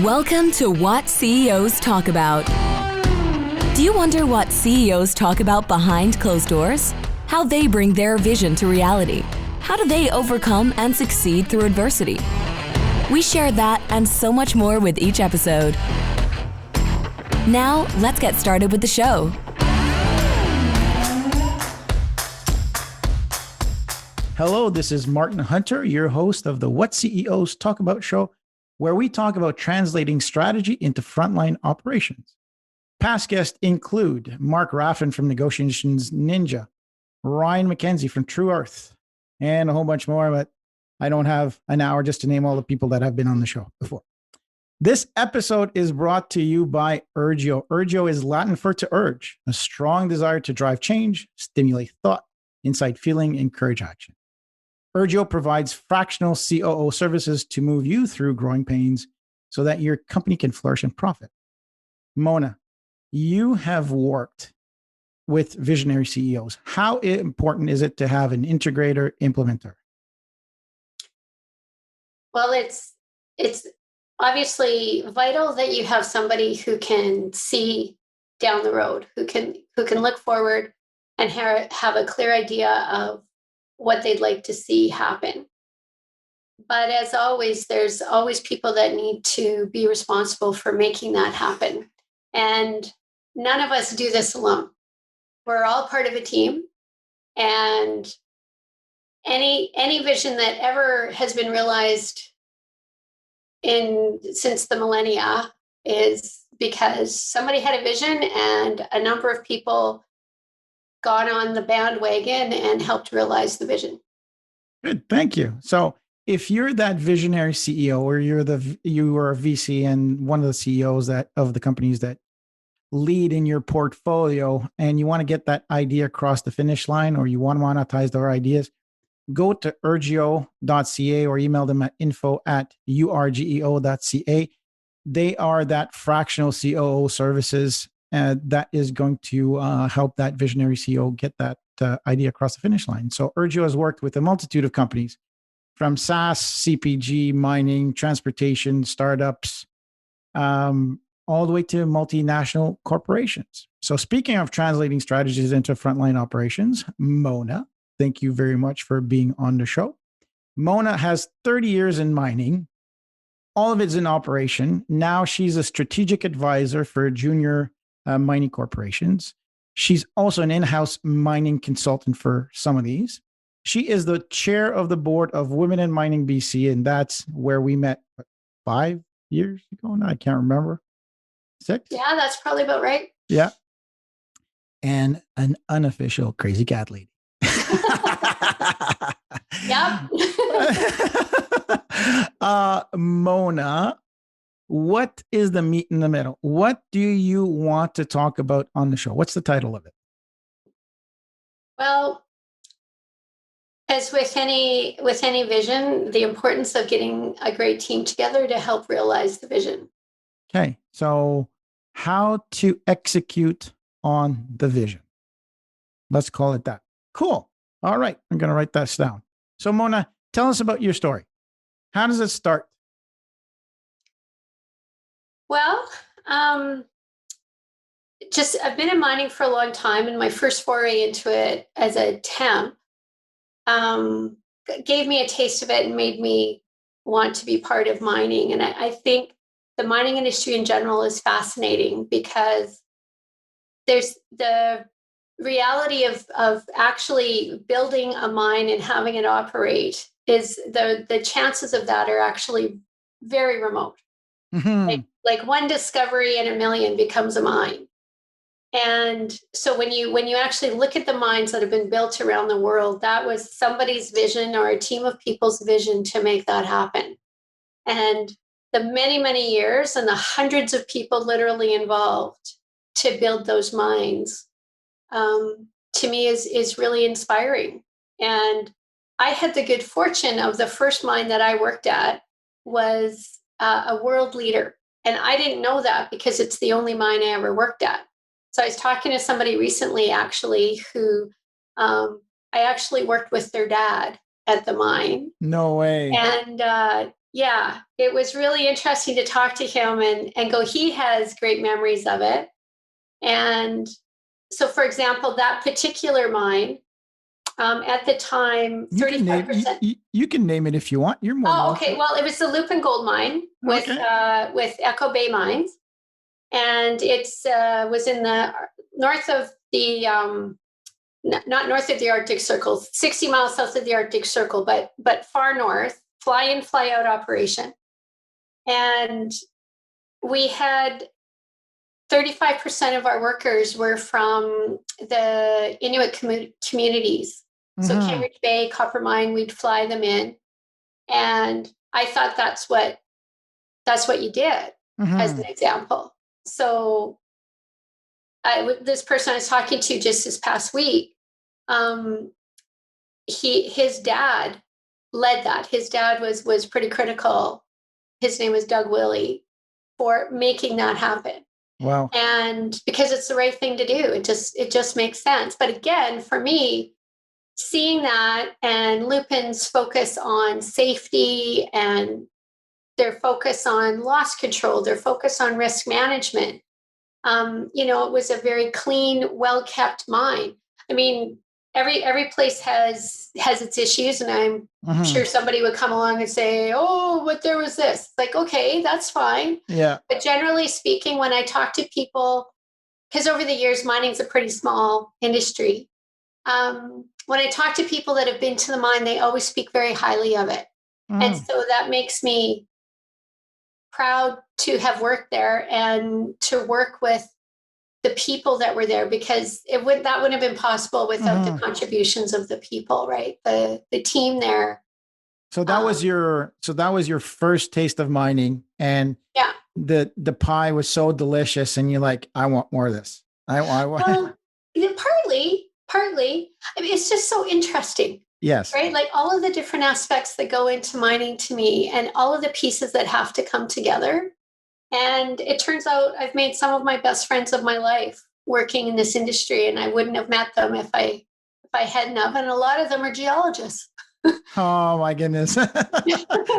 Welcome to What CEOs Talk About. Do you wonder what CEOs talk about behind closed doors? How they bring their vision to reality? How do they overcome and succeed through adversity? We share that and so much more with each episode. Now, let's get started with the show. Hello, this is Martin Hunter, your host of the What CEOs Talk About show, where we talk about translating strategy into frontline operations. Past guests include Mark Raffin from Negotiations Ninja, Ryan McKenzie from True Earth, and a whole bunch more, but I don't have an hour just to name all the people that have been on the show before. This episode is brought to you by Urgio. Urgio is Latin for to urge, a strong desire to drive change, stimulate thought, incite feeling, encourage action. Urgio provides fractional COO services to move you through growing pains so that your company can flourish and profit. Mona, you have worked with visionary CEOs. How important is it to have an integrator implementer? Well, it's obviously vital that you have somebody who can see down the road, who can look forward and have a clear idea of what they'd like to see happen. But as always, there's always people that need to be responsible for making that happen. And none of us do this alone. We're all part of a team. And any vision that ever has been realized since the millennia is because somebody had a vision and a number of people got on the bandwagon and helped realize the vision. Good, thank you. So if you're that visionary CEO or you were a VC and one of the CEOs of the companies that lead in your portfolio and you want to get that idea across the finish line or you want to monetize their ideas, go to urgio.ca or email them at info@urgeo.ca. They are that fractional COO services that is going to help that visionary CEO get that idea across the finish line. So Urgio has worked with a multitude of companies from SaaS, CPG, mining, transportation, startups, all the way to multinational corporations. So speaking of translating strategies into frontline operations, Mona, thank you very much for being on the show. Mona has 30 years in mining. All of it's in operation. Now she's a strategic advisor for junior mining corporations. She's also an in-house mining consultant for some of these. She is the chair of the board of Women in Mining BC, and that's where we met 5 years ago now. I can't remember. 6? Yeah, that's probably about right. Yeah. And an unofficial crazy cat lady. Yep. Mona, what is the meat in the middle? What do you want to talk about on the show? What's the title of it? Well, as with any vision, the importance of getting a great team together to help realize the vision. Okay, so how to execute on the vision. Let's call it that. Cool. All right, I'm going to write that down. So Mona, tell us about your story. How does it start? Well, I've been in mining for a long time, and my first foray into it as a temp gave me a taste of it and made me want to be part of mining. And I think the mining industry in general is fascinating because there's the reality of actually building a mine and having it operate is the chances of that are actually very remote. Mm-hmm. Like one discovery in a million becomes a mine. And so when you actually look at the mines that have been built around the world, that was somebody's vision or a team of people's vision to make that happen. And the many, many years and the hundreds of people literally involved to build those mines, to me is really inspiring. And I had the good fortune of the first mine that I worked at was a world leader. And I didn't know that because it's the only mine I ever worked at. So I was talking to somebody recently, actually, who I actually worked with their dad at the mine. No way. And Yeah, it was really interesting to talk to him and go, he has great memories of it. And so, for example, that particular mine, at the time, You can name 35%. you can name it if you want. You're more than Oh, welcome. okay. Well, it was the Lupin Gold Mine Okay. with Echo Bay Mines, and it's was in the north of the not north of the Arctic Circle, 60 miles south of the Arctic Circle, but far north, fly in, fly out operation. And we had 35% of our workers were from the Inuit communities. So Cambridge Bay, Copper Mine, we'd fly them in. And I thought that's what you did as an example. So this person I was talking to just this past week, his dad led that. His dad was pretty critical. His name was Doug Willie, for making that happen. Wow. And because it's the right thing to do, it just makes sense. But again, for me, seeing that and Lupin's focus on safety and their focus on loss control, their focus on risk management, it was a very clean, well-kept mine. I mean, every place has its issues, and I'm sure somebody would come along and say, "Oh, but there was this." Like, okay, that's fine. Yeah. But generally speaking, when I talk to people, because over the years, mining's a pretty small industry. When I talk to people that have been to the mine, they always speak very highly of it, and so that makes me proud to have worked there and to work with the people that were there, because that wouldn't have been possible without the contributions of the people, right? The team there. So that was your first taste of mining, and yeah, the pie was so delicious, and you're like, I want more of this. I want. Well, partly. I mean, it's just so interesting. Yes. Right? Like all of the different aspects that go into mining to me, and all of the pieces that have to come together. And it turns out I've made some of my best friends of my life working in this industry, and I wouldn't have met them if I hadn't have. And a lot of them are geologists. Oh my goodness.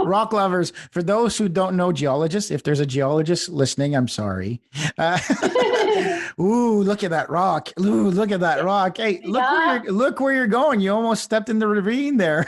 Rock lovers. For those who don't know geologists, if there's a geologist listening, I'm sorry. Ooh, look at that rock. Ooh, look at that rock. Hey, look where you're going. You almost stepped in the ravine there.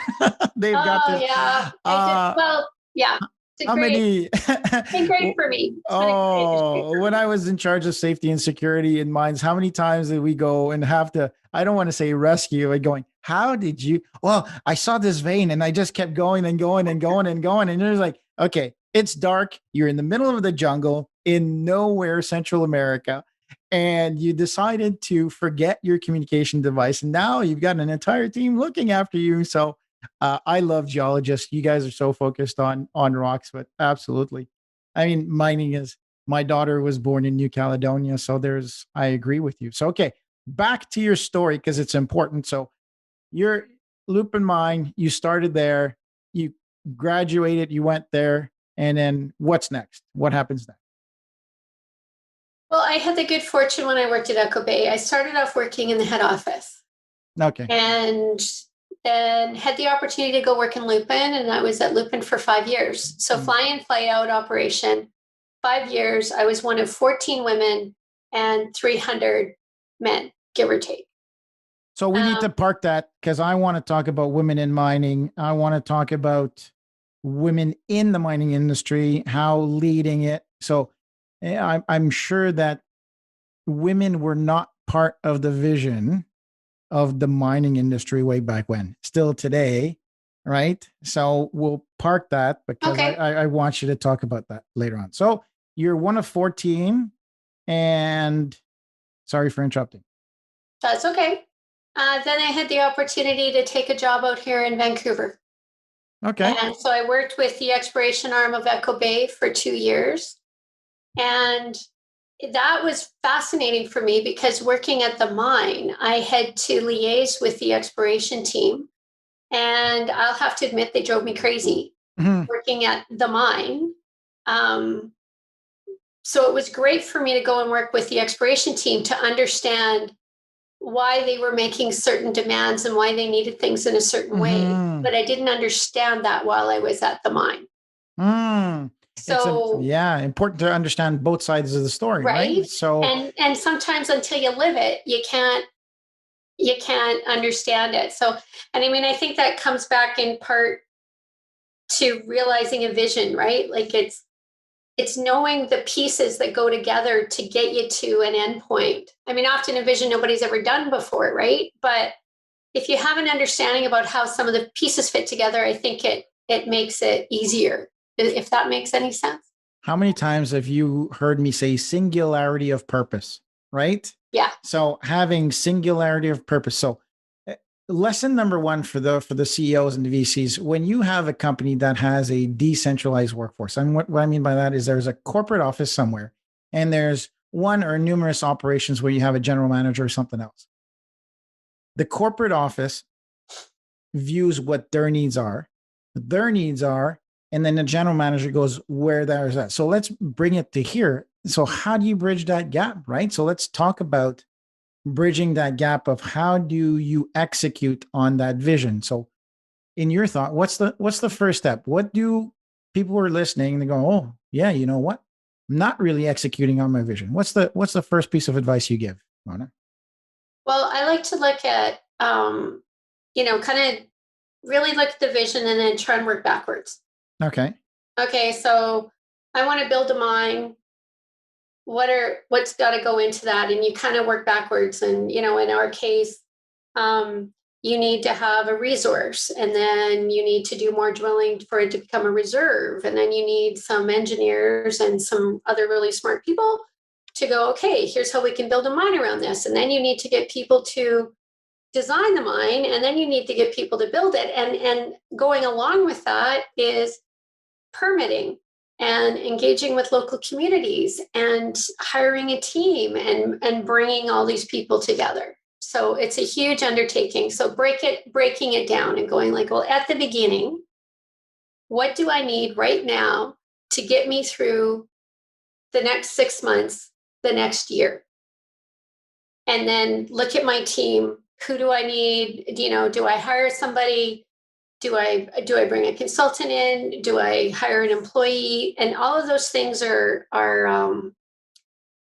They've got this. Yeah. Well, yeah. How many? It's been great for me. When I was in charge of safety and security in mines, how many times did we go and have to, I don't want to say rescue, but going, how did you, well, I saw this vein and I just kept going and going and going and going. And it was like, okay, it's dark. You're in the middle of the jungle in nowhere, Central America. And you decided to forget your communication device. And now you've got an entire team looking after you. So I love geologists. You guys are so focused on rocks, but absolutely. I mean, mining is, my daughter was born in New Caledonia. So I agree with you. So, okay, back to your story, because it's important. So you're Lupin Mine, you started there, you graduated, you went there, and then what's next? What happens next? Well, I had the good fortune when I worked at Echo Bay. I started off working in the head office. Okay. And then had the opportunity to go work in Lupin, and I was at Lupin for 5 years. So fly in, fly out operation, 5 years. I was one of 14 women and 300 men, give or take. So we need to park that, because I want to talk about women in mining. I want to talk about women in the mining industry, how leading it. So I'm sure that women were not part of the vision of the mining industry way back when, still today, right? So we'll park that, because Okay. I want you to talk about that later on. So you're one of 14, and sorry for interrupting. That's okay. Then I had the opportunity to take a job out here in Vancouver. Okay. And so I worked with the exploration arm of Echo Bay for 2 years. And that was fascinating for me, because working at the mine, I had to liaise with the exploration team. And I'll have to admit, they drove me crazy working at the mine. So it was great for me to go and work with the exploration team to understand why they were making certain demands and why they needed things in a certain way. But I didn't understand that while I was at the mine. Mm. So important to understand both sides of the story, right? So and sometimes until you live it, you can't understand it. So, and I mean, I think that comes back in part to realizing a vision, right? Like it's knowing the pieces that go together to get you to an end point. I mean, often a vision nobody's ever done before, right? But if you have an understanding about how some of the pieces fit together, I think it makes it easier, if that makes any sense. how many times have you heard me say singularity of purpose, right? Yeah. So having singularity of purpose. So lesson number one for the CEOs and the VCs, when you have a company that has a decentralized workforce, and what I mean by that is there's a corporate office somewhere and there's one or numerous operations where you have a general manager or something else. The corporate office views what their needs are, and then the general manager goes where there's that. So let's bring it to here. So how do you bridge that gap, right? So let's talk about bridging that gap of how do you execute on that vision. So in your thought, what's the first step? What do people who are listening and they go, oh yeah, you know what? I'm not really executing on my vision. What's the first piece of advice you give, Mona? Well, I like to look at, kind of really look at the vision and then try and work backwards. Okay. Okay. So I want to build a mine. What's got to go into that? And you kind of work backwards. And, in our case, you need to have a resource, and then you need to do more drilling for it to become a reserve. And then you need some engineers and some other really smart people to go, okay, here's how we can build a mine around this. And then you need to get people to design the mine, and then you need to get people to build it. And going along with that is permitting and engaging with local communities and hiring a team and bringing all these people together. So it's a huge undertaking. So breaking it down and going like, well, at the beginning, what do I need right now to get me through the next 6 months, the next year? And then look at my team. Who do I need? Do I hire somebody? Do I bring a consultant in? Do I hire an employee? And all of those things are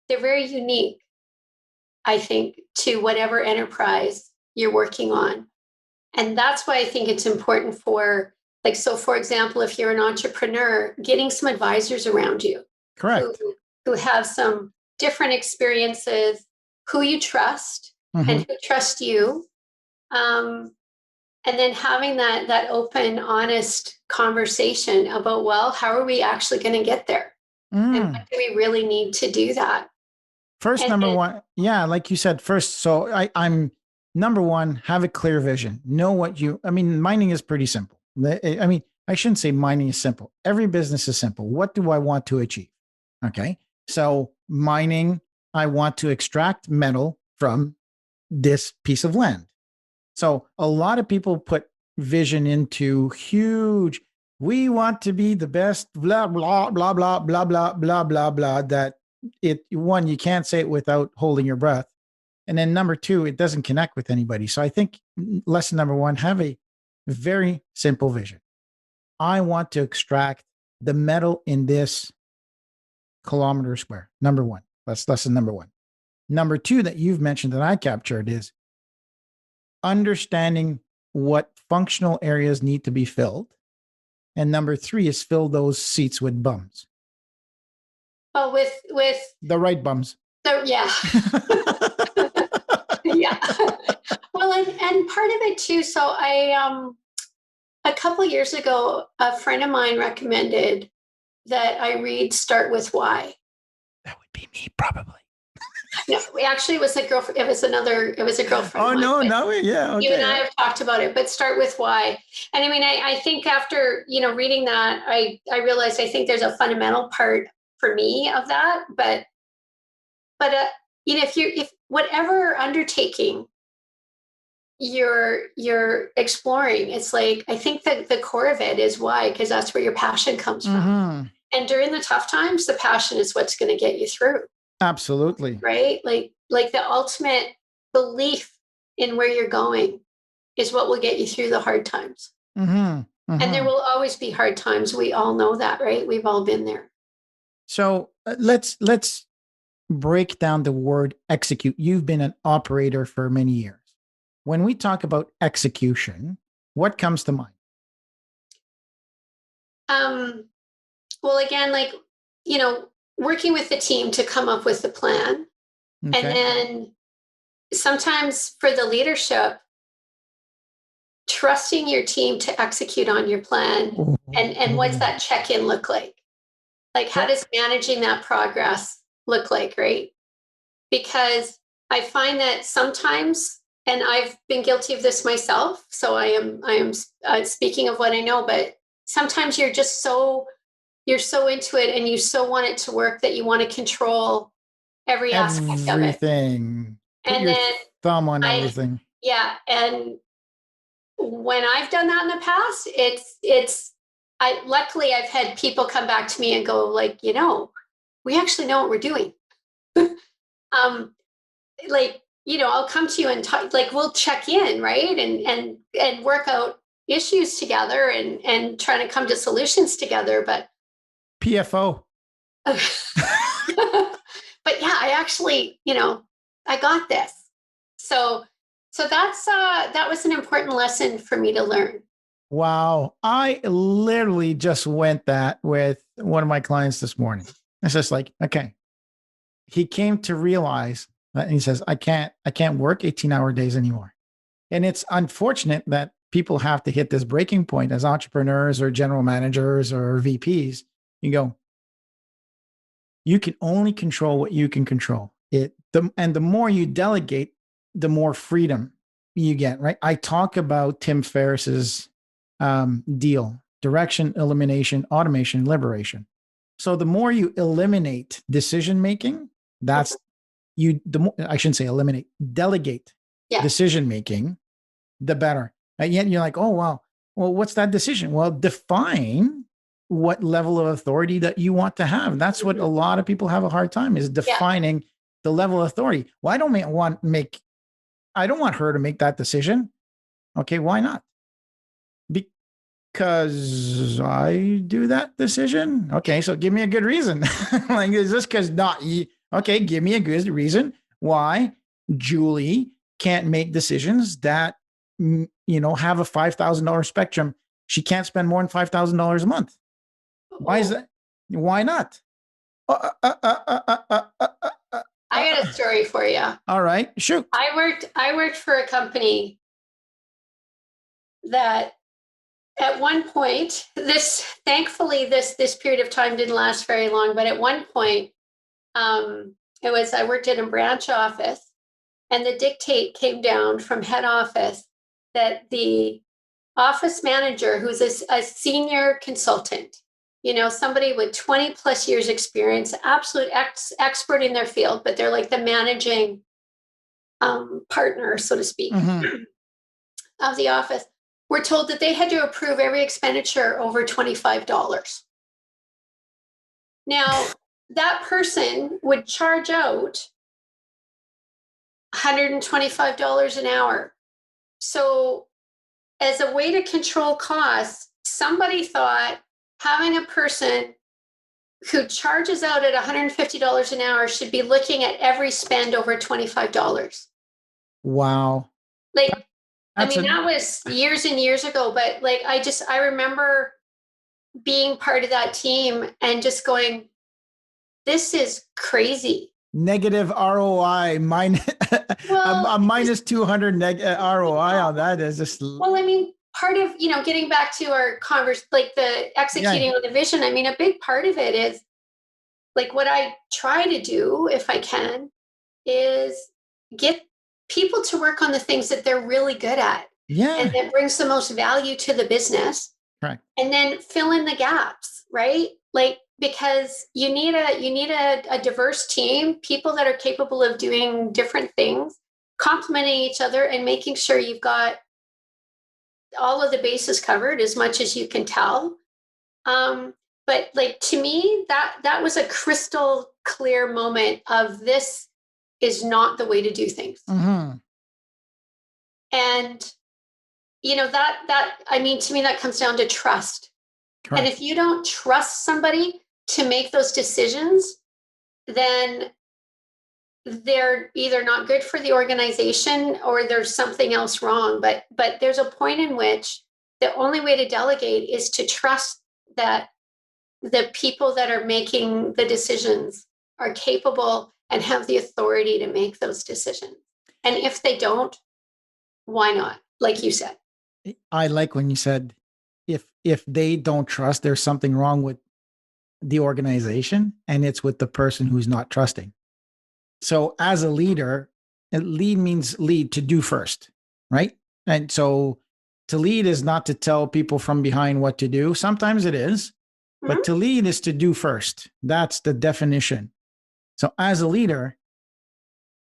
they're very unique, I think, to whatever enterprise you're working on. And that's why I think it's important for, for example, if you're an entrepreneur, getting some advisors around you. Correct. Who have some different experiences, who you trust, and who trust you. And then having that open, honest conversation about, well, how are we actually going to get there? And what do we really need to do that? First, number one, yeah, like you said, first. So I'm number one, have a clear vision. Know what mining is pretty simple. I shouldn't say mining is simple. Every business is simple. What do I want to achieve? Okay. So mining, I want to extract metal from this piece of land. So a lot of people put vision into huge, we want to be the best, blah, blah, blah, blah, blah, blah, blah, blah, blah, that one, you can't say it without holding your breath. And then number two, it doesn't connect with anybody. So I think lesson number one, have a very simple vision. I want to extract the metal in this kilometer square. Number one. That's lesson number one. Number two that you've mentioned that I captured is understanding what functional areas need to be filled. And number three is fill those seats with bums. Oh, with the right bums. Yeah. Yeah. Well, and part of it too. So I a couple of years ago, a friend of mine recommended that I read Start With Why. That would be me, probably. No, actually, it was a girlfriend. It was a girlfriend. Oh, no, yeah. Okay. You and I have talked about it, but Start With Why. And I mean, I think after, reading that, I realized I think there's a fundamental part for me of that. But if whatever undertaking you're exploring, it's like, I think that the core of it is why, because that's where your passion comes from. And during the tough times, the passion is what's going to get you through. Absolutely. Right? Like the ultimate belief in where you're going is what will get you through the hard times. And there will always be hard times. We all know that, right? We've all been there. So let's break down the word execute. You've been an operator for many years. When we talk about execution, what comes to mind? Well, again, like, working with the team to come up with the plan. Okay. And then sometimes for the leadership, trusting your team to execute on your plan. And what's that check-in look like? Like, how does managing that progress look like, right? Because I find that sometimes, and I've been guilty of this myself, so I am speaking of what I know, but sometimes you're so into it and you so want it to work that you want to control every aspect of it. Everything. Put and your then thumb on everything. Yeah. And when I've done that in the past, luckily I've had people come back to me and go like, we actually know what we're doing. I'll come to you and talk, like, we'll check in, right? And work out issues together and trying to come to solutions together. But PFO. But yeah, I actually, I got this. So that was an important lesson for me to learn. Wow. I literally just went that with one of my clients this morning. It's just like, okay. He came to realize that, and he says, I can't work 18-hour days anymore. And it's unfortunate that people have to hit this breaking point as entrepreneurs or general managers or VPs. You go, you can only control what you can control. And the more you delegate, the more freedom you get, right? I talk about Tim Ferriss's deal: direction, elimination, automation, liberation. So the more you eliminate decision making, that's I shouldn't say eliminate, delegate decision making, the better. And yet you're like, oh, wow. Well, what's that decision? Well, define what level of authority that you want to have. That's what a lot of people have a hard time, is defining the level of authority. Well, I don't want her to make that decision. Okay, why not? Because I do that decision. Okay, so give me a good reason. Like, is this because not you? Okay, give me a good reason why Julie can't make decisions that, have a $5,000 spectrum. She can't spend more than $5,000 a month. Why is that? Why not? I got a story for you. All right, shoot. I worked for a company that at one point, thankfully this period of time didn't last very long, but at one point, I worked in a branch office, and the dictate came down from head office that the office manager, who's a senior consultant, somebody with 20 plus years experience, absolute expert in their field, but they're like the managing partner, so to speak, of the office, were told that they had to approve every expenditure over $25. Now, that person would charge out $125 an hour. So as a way to control costs, somebody thought having a person who charges out at $150 an hour should be looking at every spend over $25. Wow. That was years and years ago, but I remember being part of that team and just going, this is crazy. Negative ROI, a minus 200 ROI on that is just. Well, part of, getting back to our the executing on the vision, a big part of it is what I try to do, if I can, is get people to work on the things that they're really good at. Yeah. And that brings the most value to the business. Right. And then fill in the gaps, right? Because you need a diverse team, people that are capable of doing different things, complementing each other and making sure you've got all of the bases covered as much as you can tell. But to me, that was a crystal clear moment of, this is not the way to do things. Mm-hmm. And I mean, to me, that comes down to trust. Correct. And if you don't trust somebody to make those decisions, then they're either not good for the organization or there's something else wrong. But there's a point in which the only way to delegate is to trust that the people that are making the decisions are capable and have the authority to make those decisions. And if they don't, why not? Like you said. I like when you said, if they don't trust, there's something wrong with the organization, and it's with the person who's not trusting. So as a leader, lead means lead, to do first, right? And so to lead is not to tell people from behind what to do. Sometimes it is, but to lead is to do first. That's the definition. So as a leader,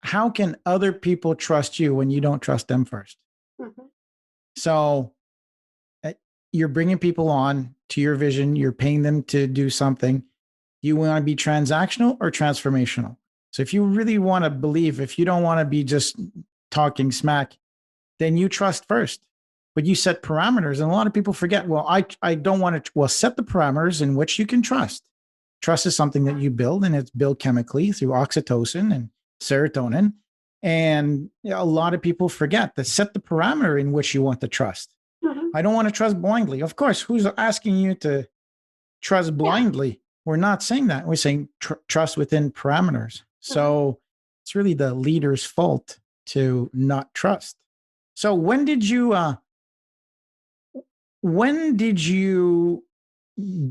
how can other people trust you when you don't trust them first? Mm-hmm. So you're bringing people on to your vision. You're paying them to do something. You want to be transactional or transformational? So if you really want to believe, if you don't want to be just talking smack, then you trust first. But you set parameters, and a lot of people forget, well, I don't want to, well, set the parameters in which you can trust. Trust is something that you build, and it's built chemically through oxytocin and serotonin. And a lot of people forget to set the parameter in which you want to trust. Mm-hmm. I don't want to trust blindly. Of course, who's asking you to trust blindly? Yeah. We're not saying that. We're saying trust within parameters. So it's really the leader's fault to not trust. So when did you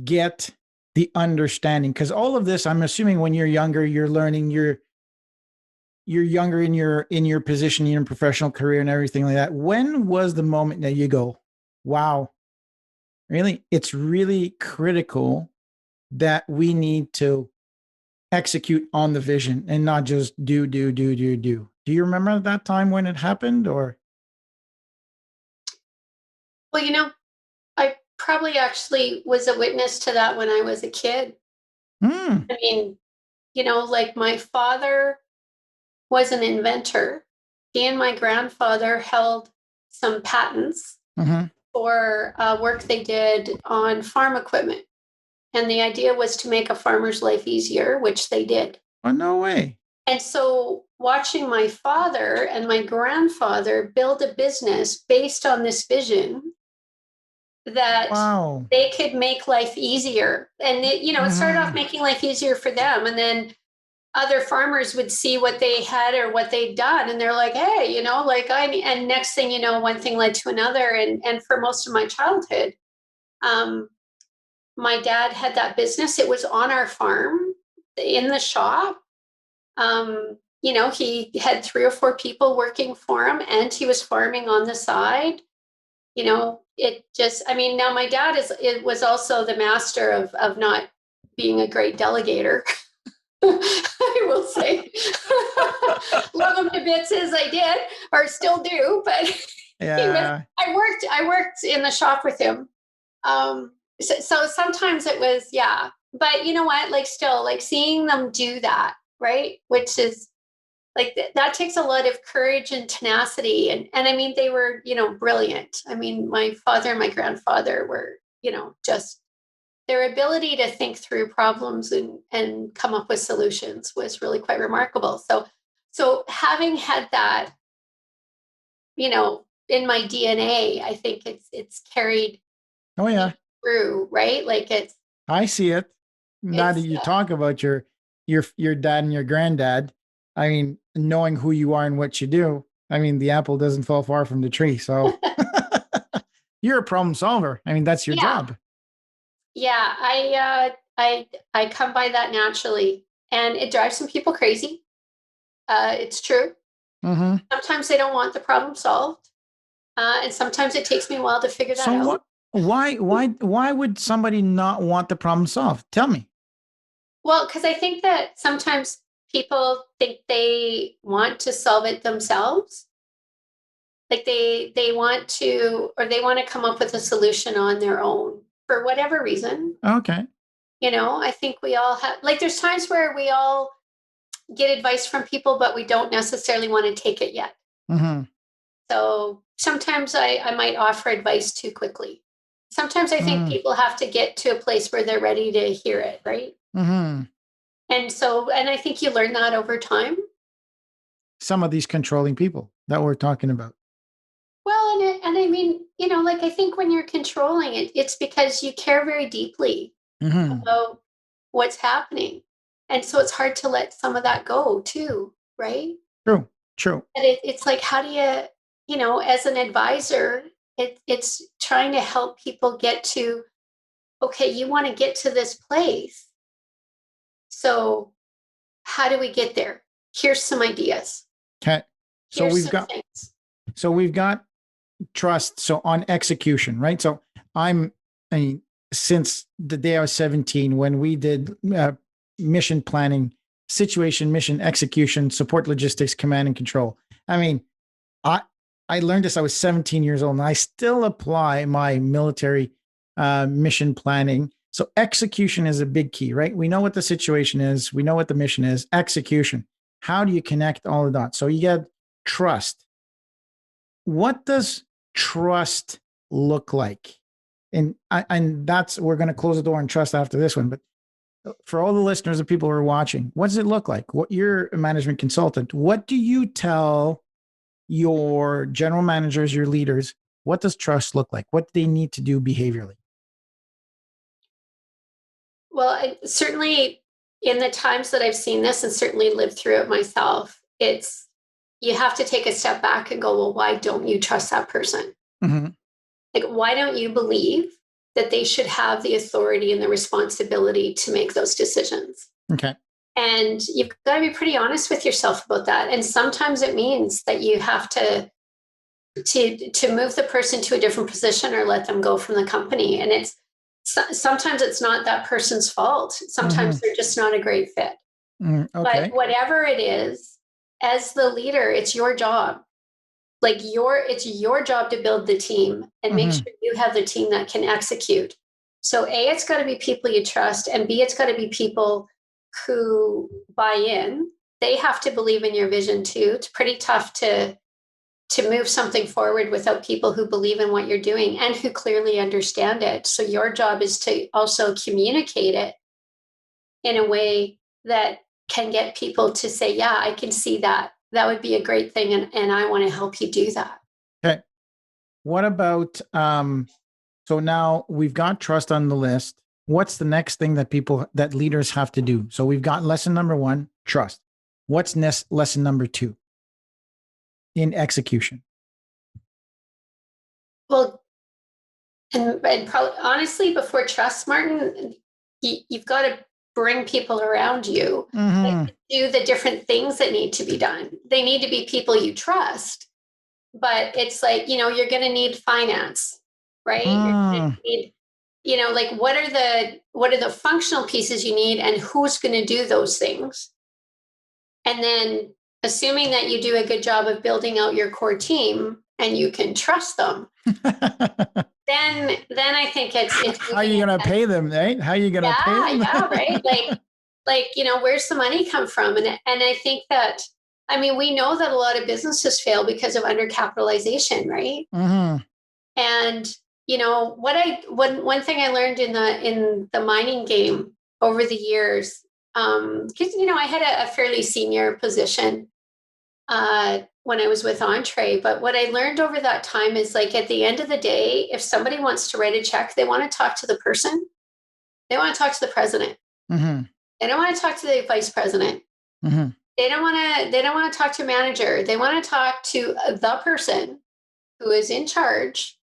get the understanding? Because all of this, I'm assuming when you're younger, you're learning, you're younger in your position, in your professional career and everything like that. When was the moment that you go, wow, really? It's really critical that we need to execute on the vision and not just do. Do you remember that time when it happened, or? Well, I probably actually was a witness to that when I was a kid. I mean, like my father was an inventor. He and my grandfather held some patents for work they did on farm equipment. And the idea was to make a farmer's life easier, which they did. Oh, no way. And so watching my father and my grandfather build a business based on this vision that they could make life easier. And it started off making life easier for them. And then other farmers would see what they had or what they'd done. And they're like, hey, and next thing you know, one thing led to another. And for most of my childhood, my dad had that business. It was on our farm in the shop. He had 3 or 4 people working for him, and he was farming on the side. Now my dad was also the master of not being a great delegator. I will say, love him to bits as I did, or still do, but yeah. I worked in the shop with him. So sometimes it was, but you know what, still seeing them do that, right? Which is that takes a lot of courage and tenacity. And I mean, they were, brilliant. I mean, my father and my grandfather were, just their ability to think through problems and come up with solutions was really quite remarkable. So having had that, in my DNA, I think it's carried through, right? I see it. Now that you talk about your dad and your granddad, I mean, knowing who you are and what you do, I mean, the apple doesn't fall far from the tree. So you're a problem solver. I mean, that's your job. Yeah, I come by that naturally, and it drives some people crazy. It's true. Sometimes they don't want the problem solved, and sometimes it takes me a while to figure that out. Why would somebody not want the problem solved? Tell me. Well, because I think that sometimes people think they want to solve it themselves. They want to, or they want to come up with a solution on their own for whatever reason. Okay. I think we all have, there's times where we all get advice from people, but we don't necessarily want to take it yet. so sometimes I might offer advice too quickly. Sometimes I think people have to get to a place where they're ready to hear it, right? Mm-hmm. And I think you learn that over time. Some of these controlling people that we're talking about. Well, and I mean, like I think when you're controlling it, it's because you care very deeply Mm-hmm. about what's happening. And so it's hard to let some of that go too, right? True. True. And it's like, how do as an advisor, it's trying to help people get to, okay, you want to get to this place. So how do we get there? Here's some ideas. Okay. So Here's we've some got things. so we've got trust. So on execution, right? So I mean, since the day I was 17, when we did mission planning, situation, mission execution, support logistics, command and control. I mean, I I learned this. I was 17 years old, and I still apply my military mission planning. So execution is a big key, right? We know what the situation is. We know what the mission is. Execution. How do you connect all the dots? So you get trust. What does trust look like? And that's, we're going to close the door on trust after this one. But for all the listeners and people who are watching, what does it look like? What, you're a management consultant. What do you tell your general managers, your leaders? What does trust look like? What do they need to do behaviorally? Well, certainly in the times that I've seen this and certainly lived through it myself, it's you have to take a step back and go, well, why don't you trust that person? Mm-hmm. Like, why don't you believe that they should have the authority and the responsibility to make those decisions? Okay. And you've got to be pretty honest with yourself about that. And sometimes it means that you have to move the person to a different position or let them go from the company. And sometimes it's not that person's fault. Sometimes they're just not a great fit. Okay. But whatever it is, as the leader, it's your job. Like it's your job to build the team and make sure you have the team that can execute. So A, it's got to be people you trust, and B, it's got to be people who buy in. They have to believe in your vision too. It's pretty tough to move something forward without people who believe in what you're doing and who clearly understand it. So your job is to also communicate it in a way that can get people to say, yeah, I can see that. That would be a great thing. And I want to help you do that. Okay. What about, so now we've got trust on the list. What's the next thing that leaders have to do? So we've got lesson number 1, trust. What's lesson number 2 in execution? Well, and probably, honestly, before trust, Martin, you've got to bring people around you that do the different things that need to be done. They need to be people you trust, but it's like, you're going to need finance, right? You're going to need, like what are the functional pieces you need and who's going to do those things? And then assuming that you do a good job of building out your core team and you can trust them, then I think it's how are you going to pay them, right? How are you going to pay them? Yeah, right. Like, where's the money come from? And I think that, I mean, we know that a lot of businesses fail because of undercapitalization, right? And, one thing I learned in the mining game over the years, because, I had a fairly senior position when I was with Entrée. But what I learned over that time is, like, at the end of the day, if somebody wants to write a check, they want to talk to the person. They want to talk to the president. They don't want to talk to the vice president. They don't want to talk to a manager. They want to talk to the person who is in charge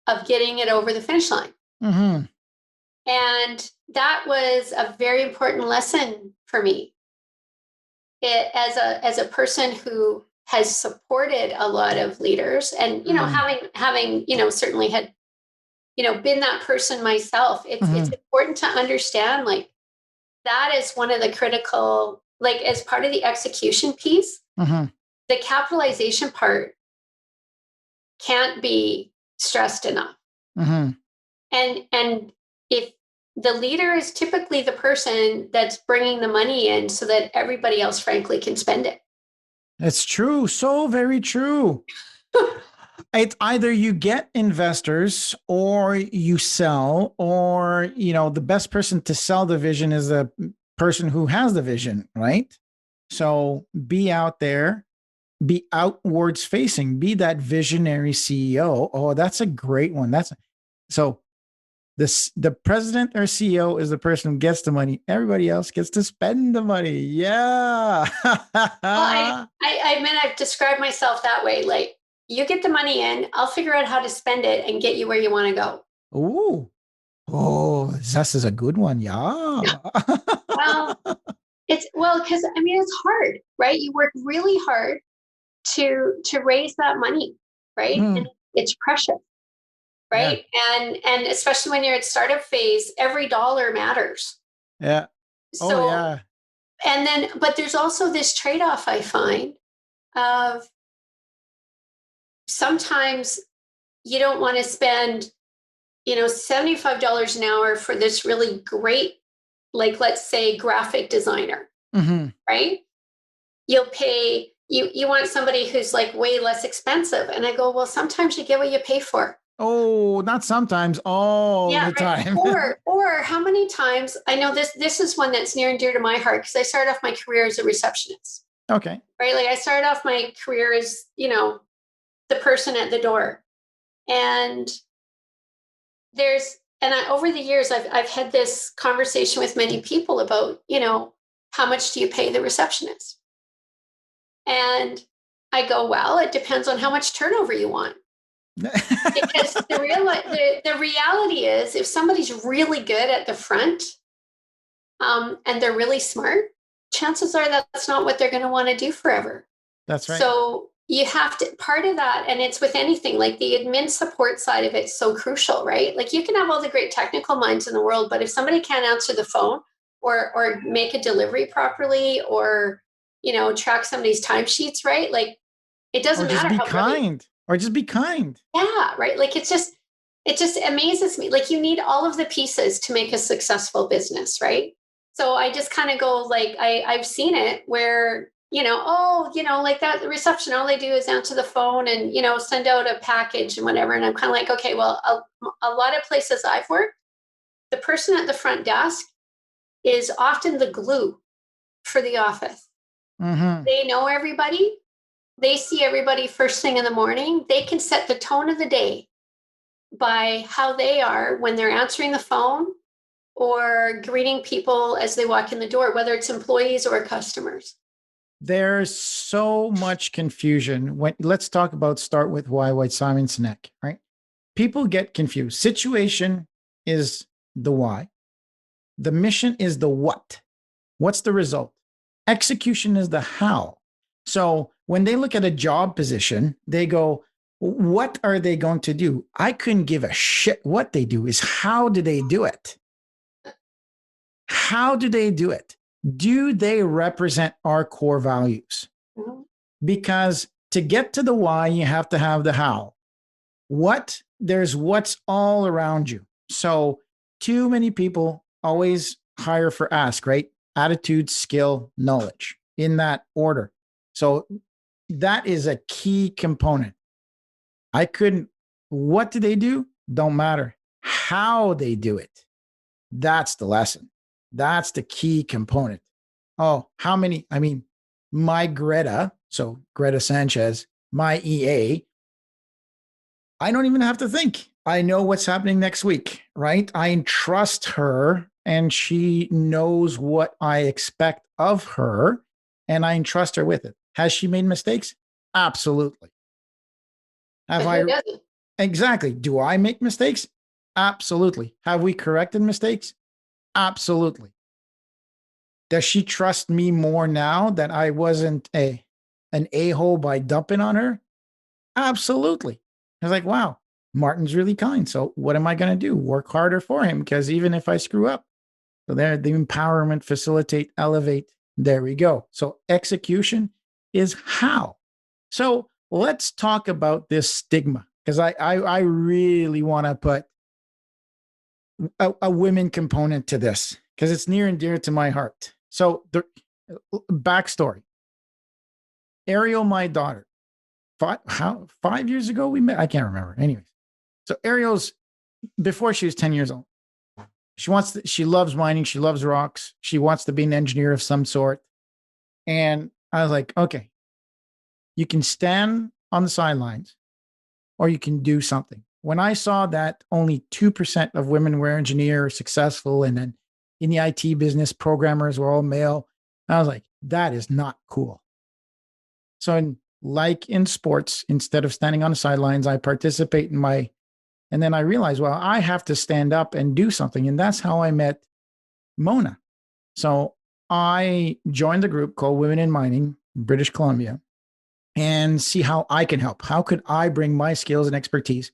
of getting it over the finish line. And that was a very important lesson for me. As a person who has supported a lot of leaders, and having certainly had been that person myself, it's important to understand, like, that is one of the critical, like, as part of the execution piece, the capitalization part can't be stressed enough. And if the leader is typically the person that's bringing the money in so that everybody else, frankly, can spend it. That's true. So very true. It's either you get investors or you sell, or, the best person to sell the vision is the person who has the vision, right? So be out there, be outwards facing, be that visionary CEO. Oh, that's a great one. So the president or CEO is the person who gets the money. Everybody else gets to spend the money. Yeah. Well, I've described myself that way. Like, you get the money in, I'll figure out how to spend it and get you where you want to go. Ooh. Oh, this is a good one. Yeah. Well, because it's hard, right? You work really hard to raise that money, right? And it's precious, right? Yeah. And especially when you're at startup phase, every dollar matters. Yeah. So, yeah. But there's also this trade-off I find of sometimes you don't want to spend, $75 an hour for this really great, like, let's say, graphic designer, right? You'll pay, you want somebody who's like way less expensive. And I go, well, sometimes you get what you pay for. Oh, not sometimes, all the time. Or how many times, I know this is one that's near and dear to my heart, because I started off my career as a receptionist. Okay. Right? Like, I started off my career as, the person at the door. And over the years, I've had this conversation with many people about, how much do you pay the receptionist? And I go, well, it depends on how much turnover you want. Because the reality is, if somebody's really good at the front, and they're really smart, chances are that's not what they're going to want to do forever. That's right. So you have to, part of that, and it's with anything, like the admin support side of it's so crucial, right? Like, you can have all the great technical minds in the world, but if somebody can't answer the phone or make a delivery properly, or, track somebody's timesheets, right? Like, it doesn't matter. Or just be kind. Yeah, right. Like, it just amazes me. Like, you need all of the pieces to make a successful business, right? So I just kind of go, like, I've seen it where, like that, the reception, all they do is answer the phone and, send out a package and whatever. And I'm kind of like, okay, well, a lot of places I've worked, the person at the front desk is often the glue for the office. They know everybody. They see everybody first thing in the morning. They can set the tone of the day by how they are when they're answering the phone or greeting people as they walk in the door, whether it's employees or customers. There's so much confusion. Let's talk about start with why Simon Sinek, right? People get confused. Situation is the why. The mission is the what. What's the result? Execution is the how. So when they look at a job position, they go, what are they going to do? I couldn't give a shit what they do. Is how do they do it? How do they do it? Do they represent our core values? Because to get to the why, you have to have the how. There's what's all around you. So too many people always hire for ask, right? Attitude, skill, knowledge, in that order. So that is a key component. What do they do? Don't matter. How they do it. That's the lesson. That's the key component. Oh, my Greta, so Greta Sanchez, my EA, I don't even have to think. I know what's happening next week, right? I trust her and she knows what I expect of her and I entrust her with it. Has she made mistakes? Absolutely. Exactly. Do I make mistakes? Absolutely. Have we corrected mistakes? Absolutely. Does she trust me more now that I wasn't an a-hole by dumping on her? Absolutely. I was like, wow, Martin's really kind. So what am I going to do? Work harder for him, because even if I screw up. So there, the empowerment, facilitate, elevate. There we go. So execution is how. So let's talk about this stigma, because I really want to put a women component to this, because it's near and dear to my heart. So the backstory. Ariel, my daughter, 5 years ago we met. I can't remember. Anyways, so Ariel's before she was 10 years old. She loves mining. She loves rocks. She wants to be an engineer of some sort. And I was like, okay, you can stand on the sidelines or you can do something. When I saw that only 2% of women were engineers successful, and then in the IT business, programmers were all male, I was like, that is not cool. So like in sports, instead of standing on the sidelines, I participate and then I realized, well, I have to stand up and do something. And that's how I met Mona. So I joined a group called Women in Mining, British Columbia, and see how I can help. How could I bring my skills and expertise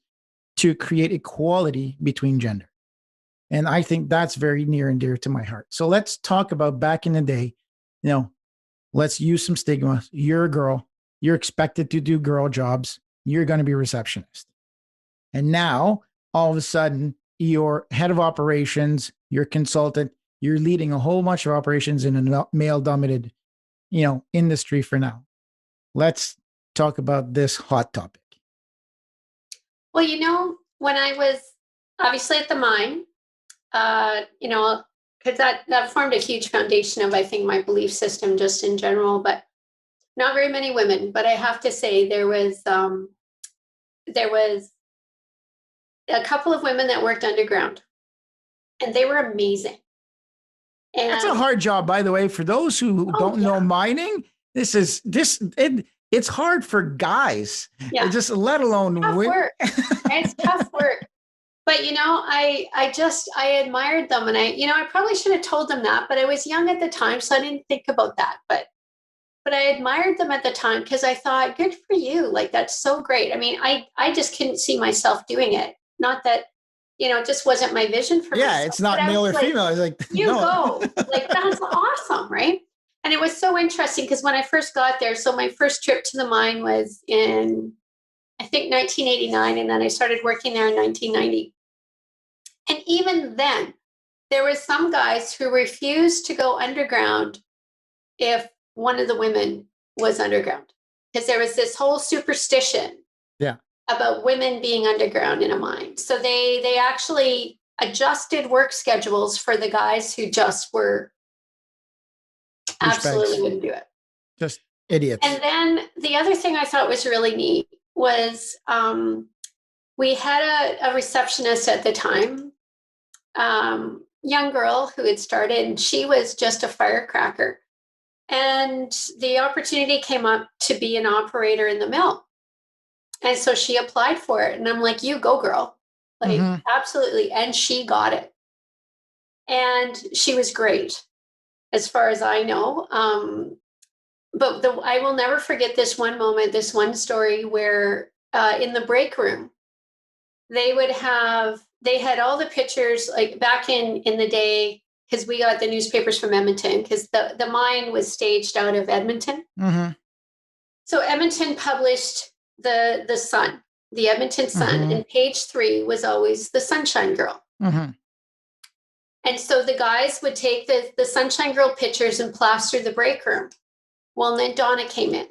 to create equality between gender? And I think that's very near and dear to my heart. So let's talk about back in the day, let's use some stigma. You're a girl. You're expected to do girl jobs. You're going to be a receptionist. And now, all of a sudden, you're head of operations, you're a consultant, you're leading a whole bunch of operations in a male-dominated, industry for now. Let's talk about this hot topic. Well, when I was obviously at the mine, because that formed a huge foundation of, I think, my belief system just in general, but not very many women. But I have to say there was a couple of women that worked underground, and they were amazing. And that's a hard job, by the way, for those who don't know mining. It's hard for guys. Yeah. Just let alone tough work. It's tough work. But I admired them, and I probably should have told them that, but I was young at the time, so I didn't think about that. But I admired them at the time because I thought, good for you. Like, that's so great. I mean, I just couldn't see myself doing it. Not that, it just wasn't my vision for myself. Yeah, it's not male or female. It's like, go. Like, that's awesome, right? And it was so interesting because when I first got there, so my first trip to the mine was in, I think, 1989, and then I started working there in 1990. And even then, there was some guys who refused to go underground if one of the women was underground, because there was this whole superstition about women being underground in a mine. So they actually adjusted work schedules for the guys who just were absolutely wouldn't do it. Just idiots. And then the other thing I thought was really neat was we had a receptionist at the time, young girl who had started, and she was just a firecracker. And the opportunity came up to be an operator in the mill. And so she applied for it. And I'm like, you go, girl. Like, absolutely. And she got it. And she was great, as far as I know. But I will never forget this one moment, this one story where in the break room, they had all the pictures, like back in the day, because we got the newspapers from Edmonton, because the mine was staged out of Edmonton. Mm-hmm. So Edmonton published the Sun, the Edmonton Sun, and page 3 was always the Sunshine Girl. Mm-hmm. And so the guys would take the Sunshine Girl pictures and plaster the break room. Well, and then Donna came in,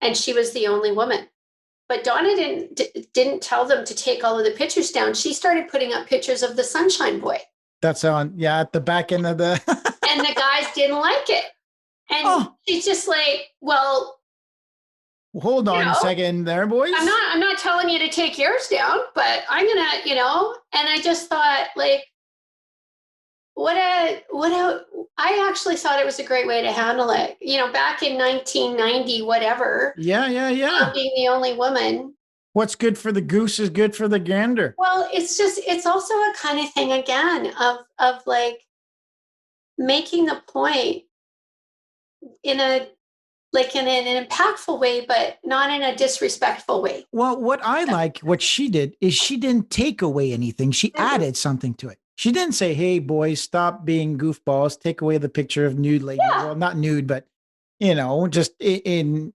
and she was the only woman. But Donna didn't tell them to take all of the pictures down. She started putting up pictures of the Sunshine Boy. That's at the back end of the... And the guys didn't like it. And she's just like, well... Hold on a second there, boys. I'm not telling you to take yours down, but I'm going to, and I just thought, like, I actually thought it was a great way to handle it. Back in 1990, whatever. Yeah. Being the only woman. What's good for the goose is good for the gander. Well, it's also a kind of thing, again, of like making the point in an impactful way, but not in a disrespectful way. Well, what she did is she didn't take away anything. She added something to it. She didn't say, hey, boys, stop being goofballs. Take away the picture of nude lady. Yeah. Well, not nude, but, just in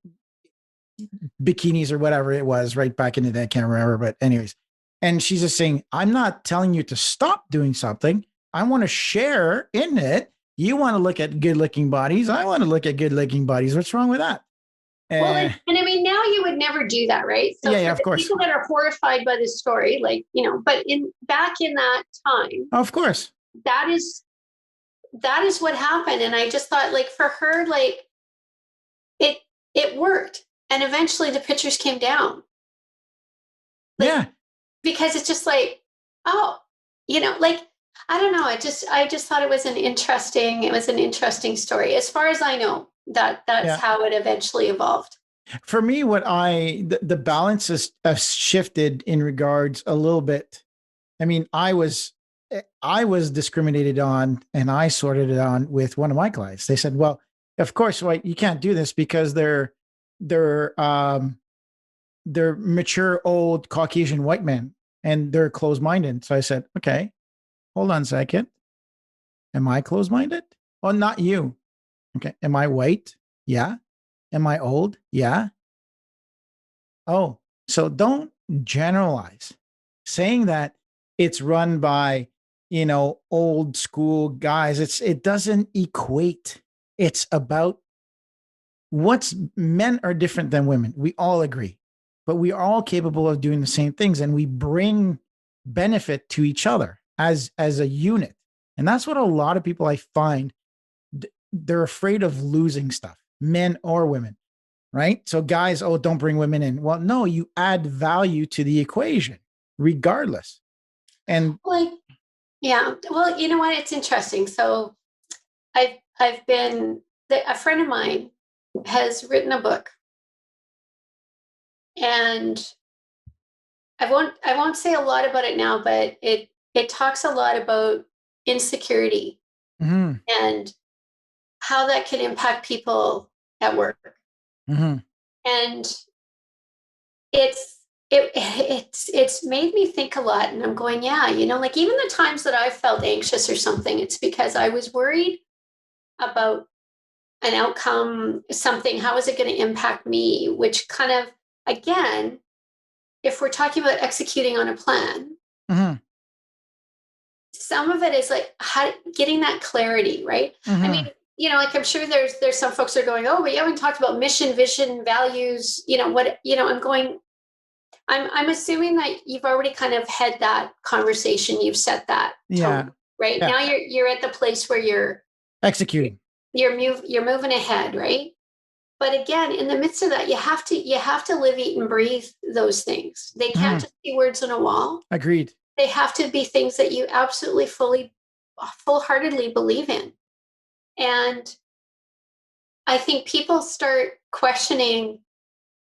bikinis or whatever it was right back in the day. I can't remember, but anyways. And she's just saying, I'm not telling you to stop doing something. I want to share in it. You want to look at good looking bodies. I want to look at good looking bodies. What's wrong with that? Well, Uh, and I mean, now you would never do that, right? So yeah, for of the course. people that are horrified by this story, like, but back in that time, Of course. that is what happened. And I just thought, like, for her, like, it it worked. And eventually the pictures came down. Like, Yeah. because it's just like, oh, like, I don't know. I just thought it was an interesting story. As far as I know, that's Yeah. how it eventually evolved. For me, the balance has shifted in regards a little bit. I mean, I was discriminated on, and I sorted it on with one of my clients. They said, "Well, of course, right, you can't do this because they're mature old Caucasian white men and they're closed minded." So I said, "Okay, hold on a second. Am I closed minded? Oh, not you. Okay. Am I white? Yeah. Am I old? Yeah. Oh, so don't generalize. Saying that it's run by, old school guys, it doesn't equate. It's about what's men are different than women. We all agree. But we are all capable of doing the same things, and we bring benefit to each other as a unit. And that's what a lot of people I find they're afraid of losing stuff, men or women, right? So guys, oh, don't bring women in. Well, no, you add value to the equation regardless. And Like, yeah. Well, you know what? It's interesting. So I've been a friend of mine has written a book, and I won't say a lot about it now, but it talks a lot about insecurity mhm, and how that can impact people at work. mhm, And it's made me think a lot, and I'm going, yeah, like, even the times that I felt anxious or something, it's because I was worried about an outcome, something, how is it going to impact me, which kind of, again, if we're talking about executing on a plan, mhm, some of it is like getting that clarity, right? I mean, mhm. like, I'm sure there's some folks that are going, oh, but you haven't talked about mission, vision, values, what, I'm going, I'm assuming that you've already kind of had that conversation, you've set that Yeah, tone, right? yeah. Now you're at the place where Executing. you're moving ahead, right? But again, in the midst of that, you have to live, eat, and breathe those things. They can't Mhm. just be words on a wall. Agreed. They have to be things that you absolutely full-heartedly believe in. And I think people start questioning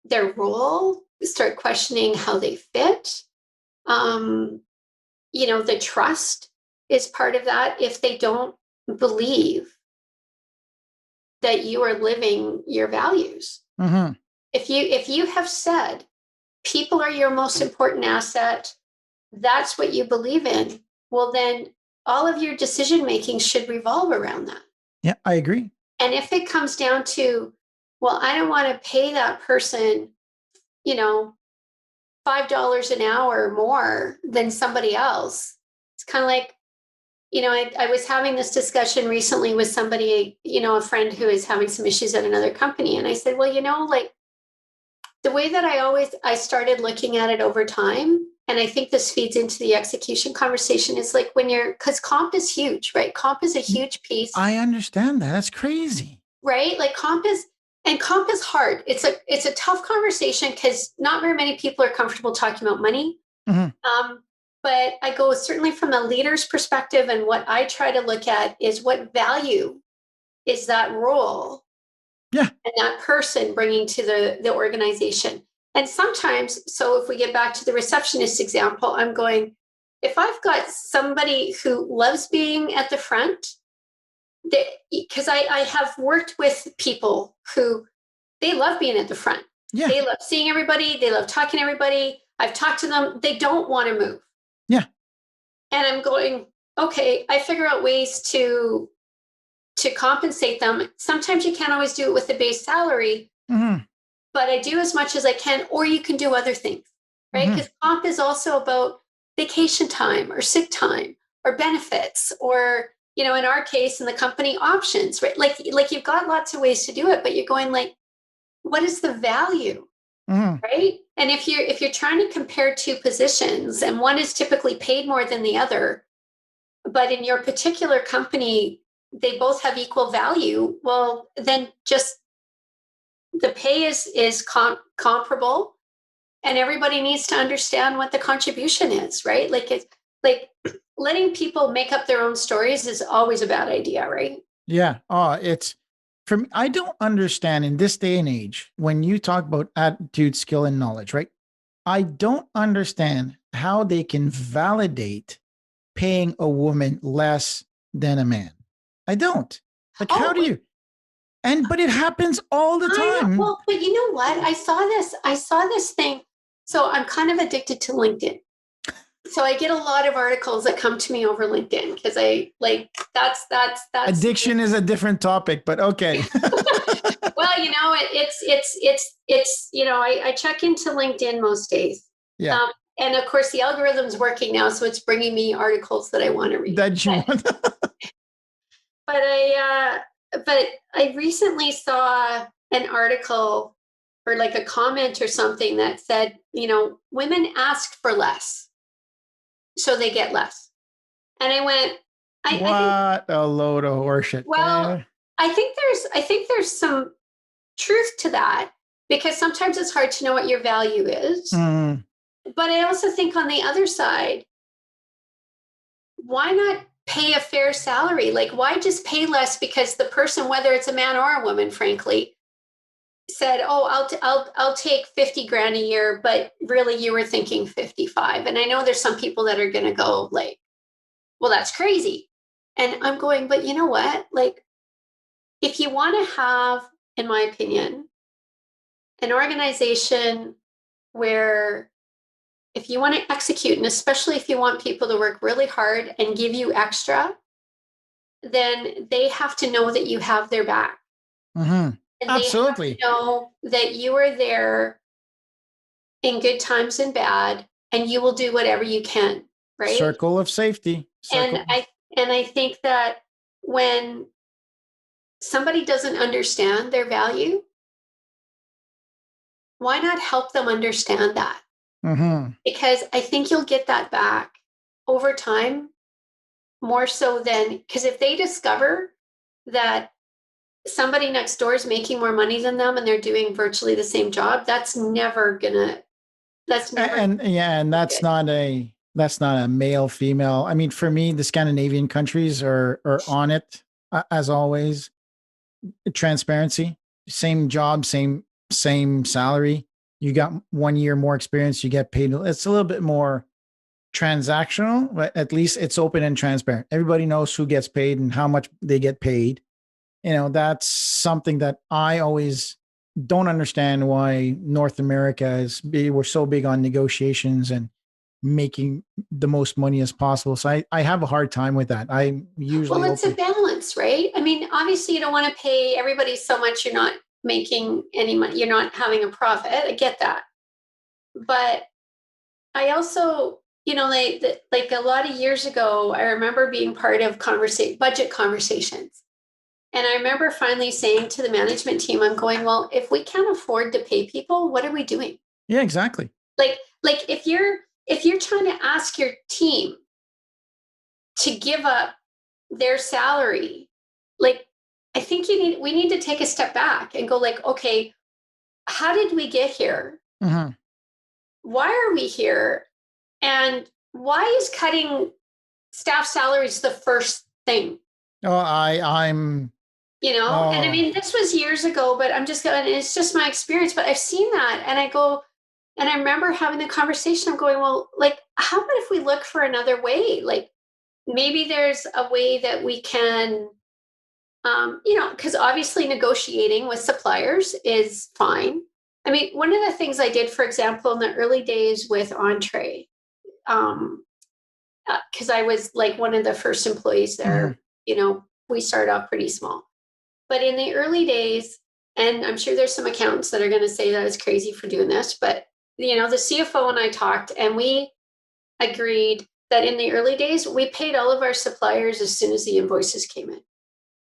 their role, start questioning how they fit. Um, the trust is part of that. If they don't believe that you are living your values, Mhm. if you have said people are your most important asset, that's what you believe in, well, then all of your decision making should revolve around that. Yeah, I agree. And if it comes down to, well, I don't want to pay that person, you know, $5 an hour more than somebody else, it's kind of like, I was having this discussion recently with somebody, a friend who is having some issues at another company. And I said, well, like, the way that I started looking at it over time, and I think this feeds into the execution conversation, is like, because comp is huge, right? Comp is a Y- huge piece, I understand that. That's crazy. right? Like, comp is hard. It's a tough conversation because not very many people are comfortable talking about money. Mhm. Um, but I go certainly from a leader's perspective, and what I try to look at is what value is that role Yeah. and that person bringing to the organization. And sometimes, so if we get back to the receptionist example, I'm going, if I've got somebody who loves being at the front, because I have worked with people who they love being at the front. Yeah. They love seeing everybody. They love talking to everybody. I've talked to them. They don't want to move. Yeah. And I'm going, okay, I figure out ways to compensate them. Sometimes you can't always do it with the base salary, Mhm. but I do as much as I can, or you can do other things, right? Mhm. Because comp is also about vacation time or sick time or benefits, or, in our case, in the company, options, right? Like you've got lots of ways to do it, but you're going, like, what is the value? Right? And if you're trying to compare two positions and one is typically paid more than the other, but in your particular company, they both have equal value, well, then just the pay is comparable, and everybody needs to understand what the contribution is, right? Like it's like letting people make up their own stories is always a bad idea, right? Yeah. Oh, it's for me. I don't understand in this day and age when you talk about attitude, skill, and knowledge, right? I don't understand how they can validate paying a woman less than a man. I don't. Like, how do you? But it happens all the time. Well, but you know what? I saw this thing. So I'm kind of addicted to LinkedIn. So I get a lot of articles that come to me over LinkedIn because I like that's addiction is a different topic, but okay. Well, you know, it's you know, I check into LinkedIn most days. Yeah. And of course the algorithm's working now, so it's bringing me articles that I want to read. But I recently saw an article or like a comment or something that said, you know, women ask for less, so they get less. And I went, I think, a load of horseshit. Well, I think there's some truth to that, because sometimes it's hard to know what your value is. But I also think on the other side, why not pay a fair salary? Like, why just pay less because the person, whether it's a man or a woman, frankly, said, "Oh, I'll take 50 grand a year," but really you were thinking 55. And I know there's some people that are going to go like, "Well, that's crazy." And I'm going, but you know what? Like, if you want to have, in my opinion, an organization where if you want to execute, and especially if you want people to work really hard and give you extra, then they have to know that you have their back. And absolutely. they have to know that you are there in good times and bad, and you will do whatever you can, right? Circle of safety. And I think that when somebody doesn't understand their value, why not help them understand that? Because I think you'll get that back over time, more so than, because if they discover that somebody next door is making more money than them and they're doing virtually the same job, that's never that's not a male female. I mean, for me, the Scandinavian countries are on it as always. Transparency, same job, same salary. You got 1 year more experience, you get paid. It's a little bit more transactional, but at least it's open and transparent. Everybody knows who gets paid and how much they get paid. You know, that's something that I always don't understand, why North America we're so big on negotiations and making the most money as possible. So I have a hard time with that. I usually Well, it's a balance, right? I mean, obviously you don't want to pay everybody so much you're not making any money, you're not having a profit. I get that. But I also, you know, like a lot of years ago, I remember being part of budget conversations. And I remember finally saying to the management team, I'm going, well, if we can't afford to pay people, what are we doing? Yeah, exactly. Like if you're trying to ask your team to give up their salary, like, I think we need to take a step back and go like, okay, how did we get here? Why are we here? And why is cutting staff salaries the first thing? Oh, I'm you know, and I mean, this was years ago, but it's just my experience, but I've seen that. And I go, and I remember having the conversation. I'm going, well, like, how about if we look for another way? Like, maybe there's a way that we can, you know, because obviously negotiating with suppliers is fine. I mean, one of the things I did, for example, in the early days with Entrée, because I was like one of the first employees there, you know, we started off pretty small. But in the early days, and I'm sure there's some accountants that are going to say that I was crazy for doing this, but, you know, the CFO and I talked and we agreed that in the early days, we paid all of our suppliers as soon as the invoices came in.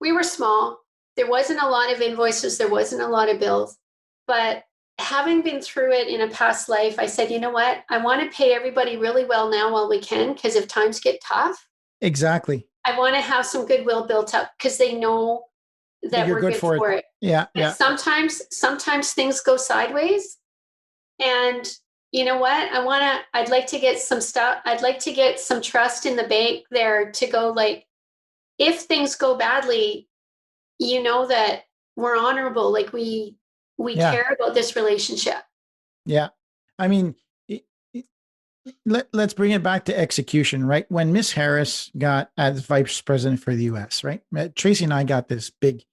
We were small. There wasn't a lot of invoices. There wasn't a lot of bills. But having been through it in a past life, I said, you know what? I want to pay everybody really well now while we can, because if times get tough, Exactly. I want to have some goodwill built up because they know that You're we're good good for for it. it. Yeah. But Yeah. sometimes things go sideways. And you know what? I'd like to get some stuff. I'd like to get some trust in the bank there to go, like, if things go badly, you know that we're honorable. Like we Yeah. care about this relationship. Yeah. I mean, let's bring it back to execution, right? When Miss Harris got as vice president for the US, right? Tracy and I got this big,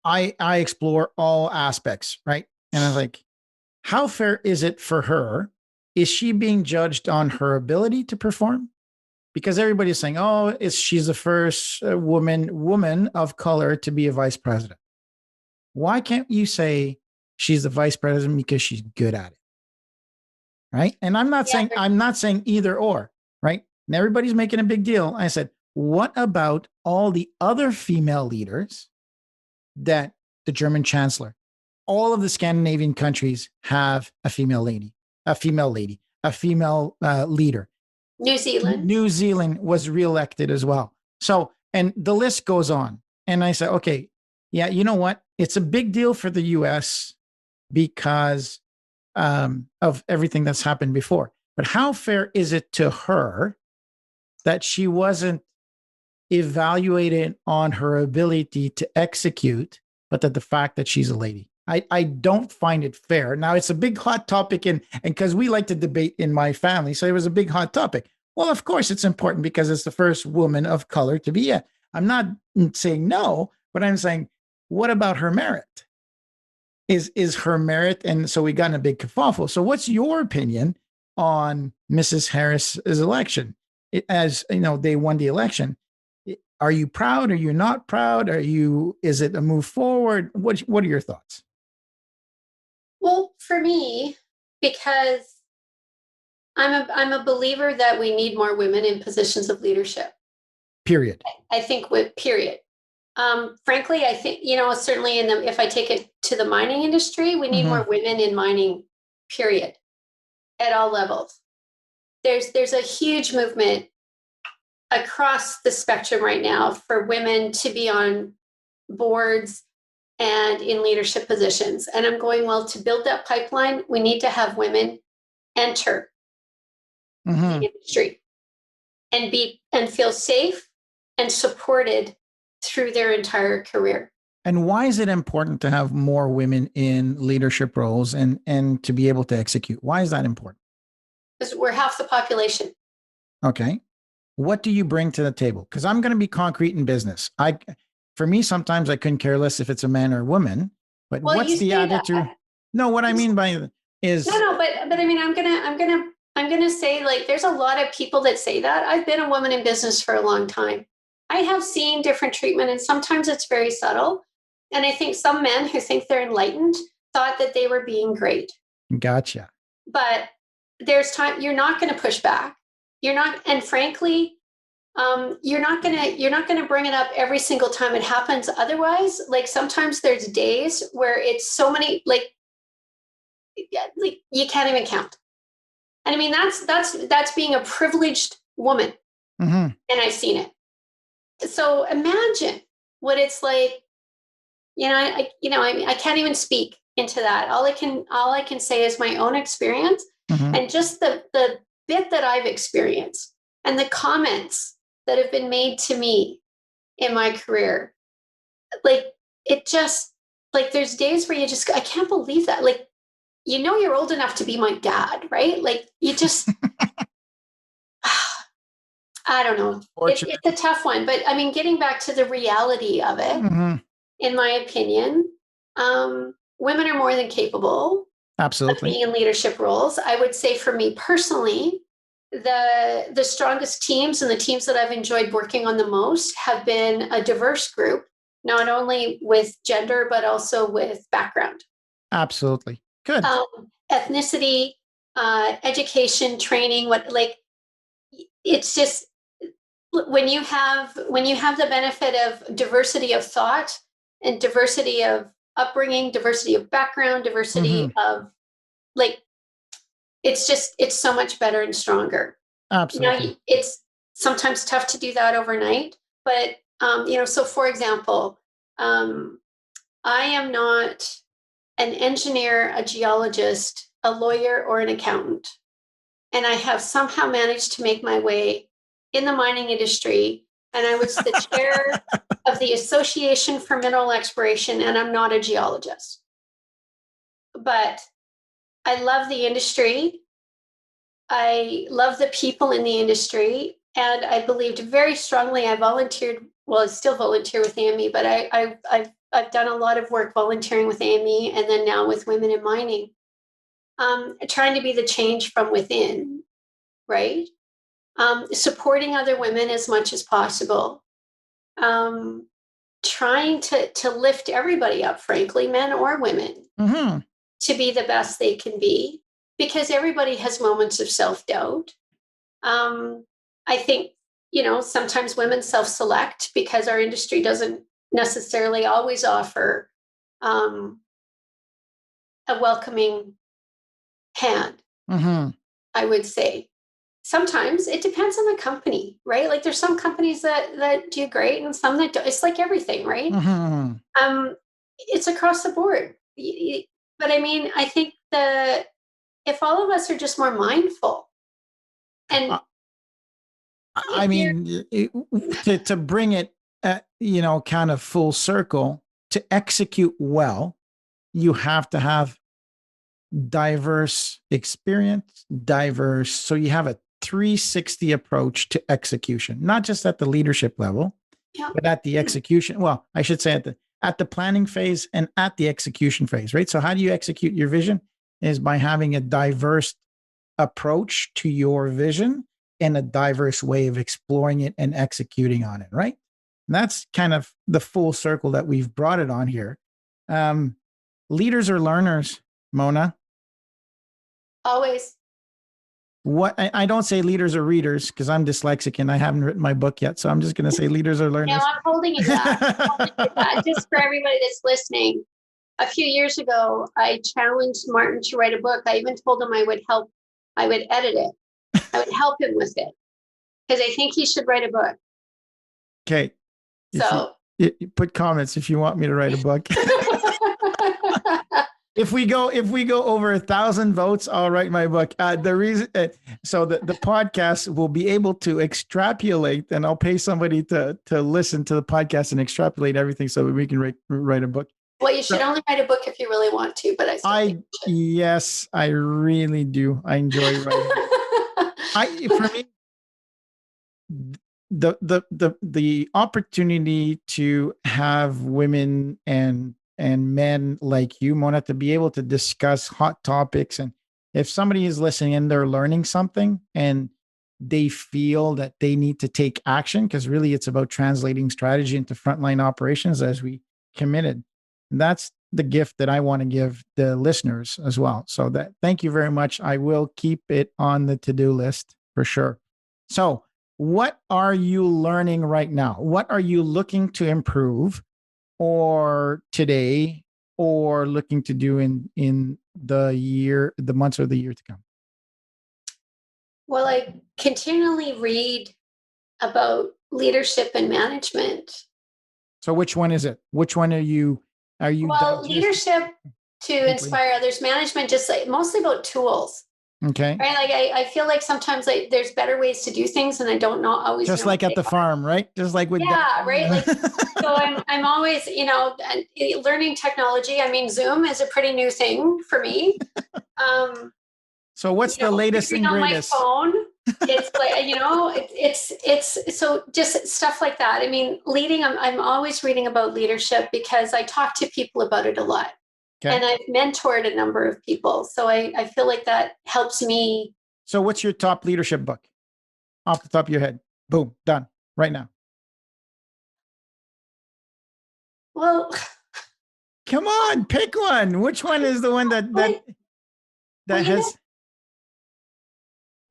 I explore all aspects, right? And I was like, how fair is it for her? Is she being judged on her ability to perform? Because everybody's saying, oh, she's the first woman of color to be a vice president. Why can't you say she's the vice president because she's good at it? Right. And I'm not saying either or, right? And everybody's making a big deal. I said, what about all the other female leaders that the German chancellor, all of the Scandinavian countries have a female leader. New Zealand. New Zealand was reelected as well. So, and the list goes on. And I said, okay, yeah, you know what? It's a big deal for the US because of everything that's happened before. But how fair is it to her that she wasn't evaluated on her ability to execute, but that the fact that she's a lady? I don't find it fair. Now, it's a big hot topic, and because we like to debate in my family, so it was a big hot topic. Well, of course, it's important because it's the first woman of color to be it. I'm not saying no, but I'm saying, what about her merit? Is her merit? And so we got in a big kerfuffle. So what's your opinion on Mrs. Harris's election? As you know, they won the election. Are you proud? Are you not proud? Is it a move forward? What are your thoughts? Well, for me, because I'm a believer that we need more women in positions of leadership. Period. I think period. Frankly, I think, certainly if I take it to the mining industry, we need more women in mining, period, at all levels. There's a huge movement across the spectrum right now for women to be on boards and in leadership positions. And I'm going, well, to build that pipeline, we need to have women enter the industry and feel safe and supported through their entire career. And why is it important to have more women in leadership roles and to be able to execute? Why is that important? Because we're half the population. Okay. What do you bring to the table? Because I'm going to be concrete in business. For me, sometimes I couldn't care less if it's a man or a woman. But what's the attitude? No, what I mean by is no. But I mean, I'm gonna say, like, there's a lot of people that say that. I've been a woman in business for a long time. I have seen different treatment, and sometimes it's very subtle. And I think some men who think they're enlightened thought that they were being great. Gotcha. But there's time you're not going to push back. You're not, and frankly, you're not gonna bring it up every single time it happens. Otherwise, like, sometimes there's days where it's so many, like you can't even count. And I mean, that's being a privileged woman, and I've seen it. So imagine what it's like. I can't even speak into that. All I can say is my own experience, and just the bit that I've experienced and the comments that have been made to me in my career. Like, it just, like, there's days where I can't believe that. Like, you're old enough to be my dad, right? Like, you just, I don't know. It's a tough one, but I mean, getting back to the reality of it, in my opinion, women are more than capable of being in leadership roles. I would say, for me personally, the strongest teams and the teams that I've enjoyed working on the most have been a diverse group, not only with gender, but also with background. Absolutely. Good. Ethnicity, education, training, it's just, when you have the benefit of diversity of thought and diversity of upbringing, diversity of background, diversity of like, it's so much better and stronger. Absolutely. It's sometimes tough to do that overnight, but so for example, I am not an engineer, a geologist, a lawyer, or an accountant. And I have somehow managed to make my way in the mining industry. And I was the chair of the Association for Mineral Exploration, and I'm not a geologist. But I love the industry. I love the people in the industry. And I believed very strongly. I volunteered, well, I still volunteer with AME, but I've done a lot of work volunteering with AME and then now with Women in Mining, trying to be the change from within, right? Supporting other women as much as possible, trying to lift everybody up, frankly, men or women, to be the best they can be, because everybody has moments of self-doubt. I think, sometimes women self-select because our industry doesn't necessarily always offer a welcoming hand, I would say. Sometimes it depends on the company, right? Like there's some companies that do great and some that don't. It's like everything, right? It's across the board. But I mean, I think that if all of us are just more mindful and I mean, to bring it, kind of full circle, to execute well, you have to have diverse experience, so you have a 360 approach to execution, not just at the leadership level, but at the execution. Well, I should say at the planning phase and at the execution phase, right? So how do you execute your vision is by having a diverse approach to your vision and a diverse way of exploring it and executing on it, right? And that's kind of the full circle that we've brought it on here. Leaders are learners, Mona. always. What I don't say leaders are readers because I'm dyslexic and I haven't written my book yet. So I'm just going to say leaders are learners. Now I'm holding you to that. Just for everybody that's listening, a few years ago, I challenged Martin to write a book. I even told him I would edit it. I would help him with it because I think he should write a book. Okay. So you put comments if you want me to write a book. If we go over 1,000 votes, I'll write my book. The reason, so the podcast will be able to extrapolate, and I'll pay somebody to listen to the podcast and extrapolate everything so that we can write a book. Well, you should only write a book if you really want to, but yes, I really do. I enjoy writing. For me, the opportunity to have women and men like you, Mona, to be able to discuss hot topics. And if somebody is listening and they're learning something and they feel that they need to take action, because really it's about translating strategy into frontline operations as we committed. And that's the gift that I want to give the listeners as well. So thank you very much. I will keep it on the to-do list for sure. So what are you learning right now? What are you looking to improve or today or looking to do in the months or the year to come? Well, I continually read about leadership and management. So which one is it? Which one are you Well, leadership to inspire others, management just mostly about tools. Okay. Right? Like I feel like sometimes there's better ways to do things and I don't know always just like at the farm, right? Just like with right? Like so I'm always, learning technology. I mean, Zoom is a pretty new thing for me. So what's the latest and greatest? On my phone, it's like, it's so just stuff like that. I mean, I'm always reading about leadership because I talk to people about it a lot. Okay. And I've mentored a number of people. So I feel like that helps me. So what's your top leadership book off the top of your head? Boom, done right now. Well, come on, pick one. Which one is the one that has?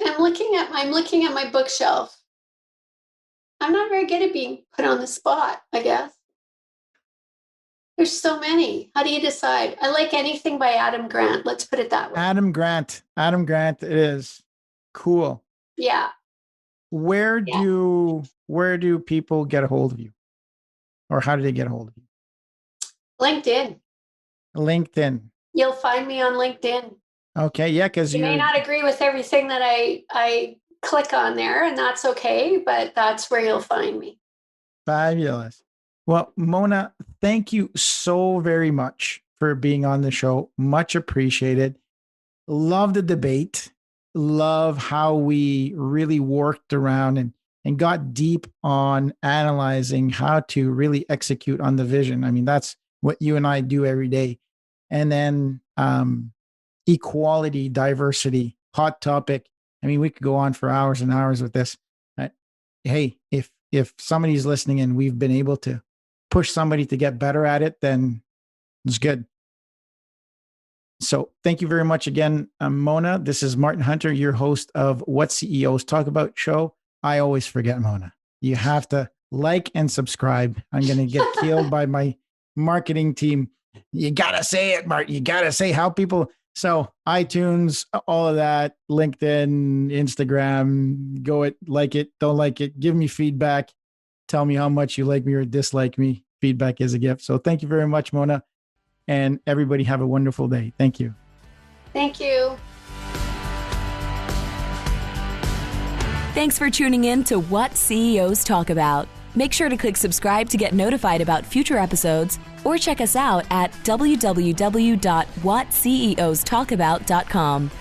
I'm looking at my bookshelf. I'm not very good at being put on the spot, I guess. There's so many. How do you decide? I like anything by Adam Grant. Let's put it that way. Adam Grant it is. Cool. Yeah. Where do people get a hold of you? Or how do they get a hold of you? LinkedIn. You'll find me on LinkedIn. Okay, yeah, because you may not agree with everything that I click on there, and that's okay, but that's where you'll find me. Fabulous. Well, Mona, thank you so very much for being on the show. Much appreciated. Love the debate. Love how we really worked around and got deep on analyzing how to really execute on the vision. I mean, that's what you and I do every day. And then equality, diversity, hot topic. I mean, we could go on for hours and hours with this. Hey, if somebody's listening and we've been able to push somebody to get better at it, then it's good. So thank you very much again, Mona. This is Martin Hunter, your host of What CEOs Talk About show. I always forget, Mona. You have to like and subscribe. I'm going to get killed by my marketing team. You got to say it, Martin. You got to say how people... So iTunes, all of that, LinkedIn, Instagram, go it, like it, don't like it, give me feedback. Tell me how much you like me or dislike me. Feedback is a gift. So thank you very much, Mona. And everybody have a wonderful day. Thank you. Thank you. Thanks for tuning in to What CEOs Talk About. Make sure to click subscribe to get notified about future episodes or check us out at www.whatceostalkabout.com.